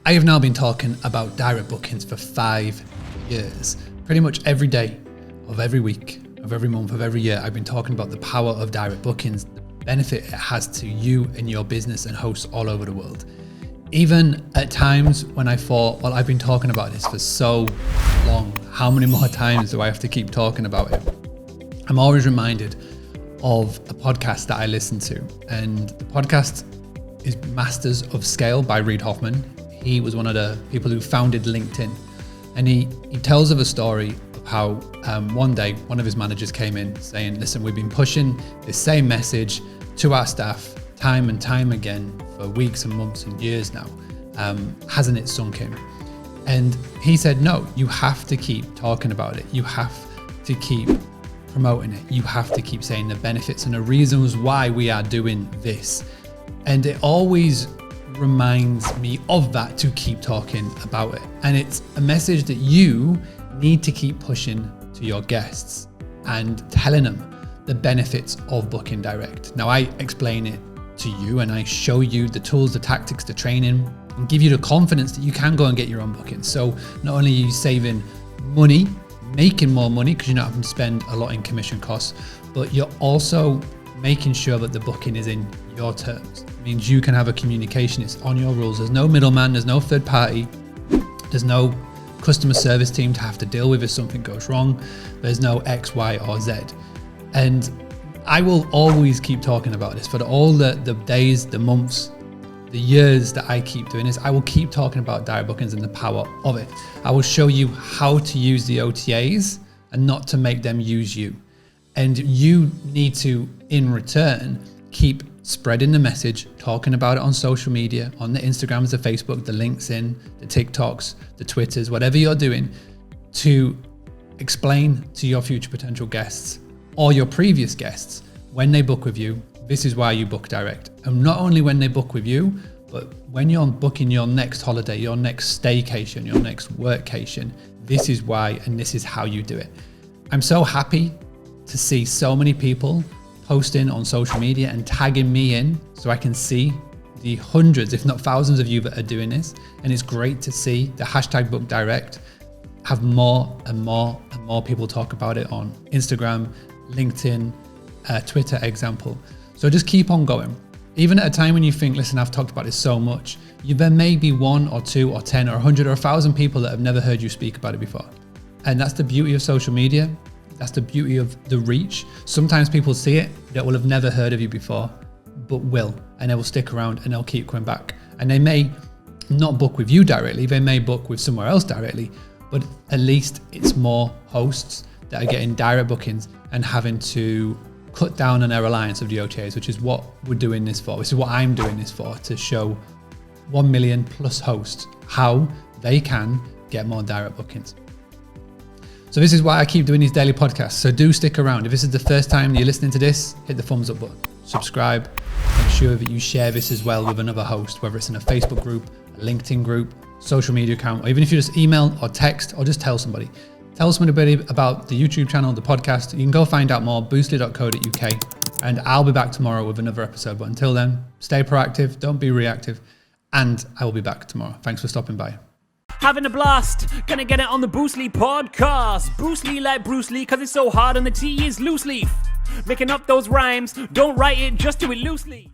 I have now been talking about direct bookings for 5 years. Pretty much every day of every week, of every month, of every year, I've been talking about the power of direct bookings, the benefit it has to you and your business and hosts all over the world. Even at times when I thought, well, I've been talking about this for so long, how many more times do I have to keep talking about it? I'm always reminded of a podcast that I listen to, and the podcast is Masters of Scale by Reid Hoffman. He was one of the people who founded LinkedIn, and he tells of a story of how one day one of his managers came in saying, listen, we've been pushing this same message to our staff time and time again for weeks and months and years now. Hasn't it sunk in? And he said, no, you have to keep talking about it. You have to keep promoting it. You have to keep saying the benefits and the reasons why we are doing this. And it always reminds me of that, to keep talking about it. And it's a message that you need to keep pushing to your guests and telling them the benefits of booking direct. Now, I explain it to you and I show you the tools, the tactics, the training, and give you the confidence that you can go and get your own bookings. So not only are you saving money, making more money because you're not having to spend a lot in commission costs, but you're also making sure that the booking is in your terms. It means you can have a communication, it's on your rules. There's no middleman, there's no third party, there's no customer service team to have to deal with if something goes wrong. There's no X, Y, or Z. And I will always keep talking about this for all the days, the months, the years that I keep doing this. I will keep talking about direct bookings and the power of it. I will show you how to use the OTAs and not to make them use you. And you need to, in return, keep spreading the message, talking about it on social media, on the Instagrams, the Facebook, the LinkedIn, the TikToks, the Twitters, whatever you're doing, to explain to your future potential guests or your previous guests, when they book with you, this is why you book direct. And not only when they book with you, but when you're booking your next holiday, your next staycation, your next workcation, this is why, and this is how you do it. I'm so happy to see so many people posting on social media and tagging me in so I can see the hundreds, if not thousands of you that are doing this. And it's great to see the hashtag book direct have more and more and more people talk about it on Instagram, LinkedIn, Twitter example. So just keep on going. Even at a time when you think, listen, I've talked about this so much, there may be 1 or 2 or 10 or 100 or 1,000 people that have never heard you speak about it before. And that's the beauty of social media. That's the beauty of the reach. Sometimes people see it that will have never heard of you before, but will, and they will stick around and they'll keep coming back. And they may not book with you directly, they may book with somewhere else directly, but at least it's more hosts that are getting direct bookings and having to cut down on their reliance of the OTAs, which is what we're doing this for. This is what I'm doing this for, to show 1 million plus hosts how they can get more direct bookings. So this is why I keep doing these daily podcasts. So do stick around. If this is the first time you're listening to this, hit the thumbs up button, subscribe, make sure that you share this as well with another host, whether it's in a Facebook group, a LinkedIn group, social media account, or even if you just email or text or just tell somebody. Tell somebody about the YouTube channel, the podcast. You can go find out more, boostly.co.uk, and I'll be back tomorrow with another episode. But until then, stay proactive, don't be reactive, and I will be back tomorrow. Thanks for stopping by. Having a blast, gonna get it on the Boostly podcast. Boostly like Bruce Lee, cause it's so hard and the T is loose leaf. Making up those rhymes, don't write it, just do it loosely.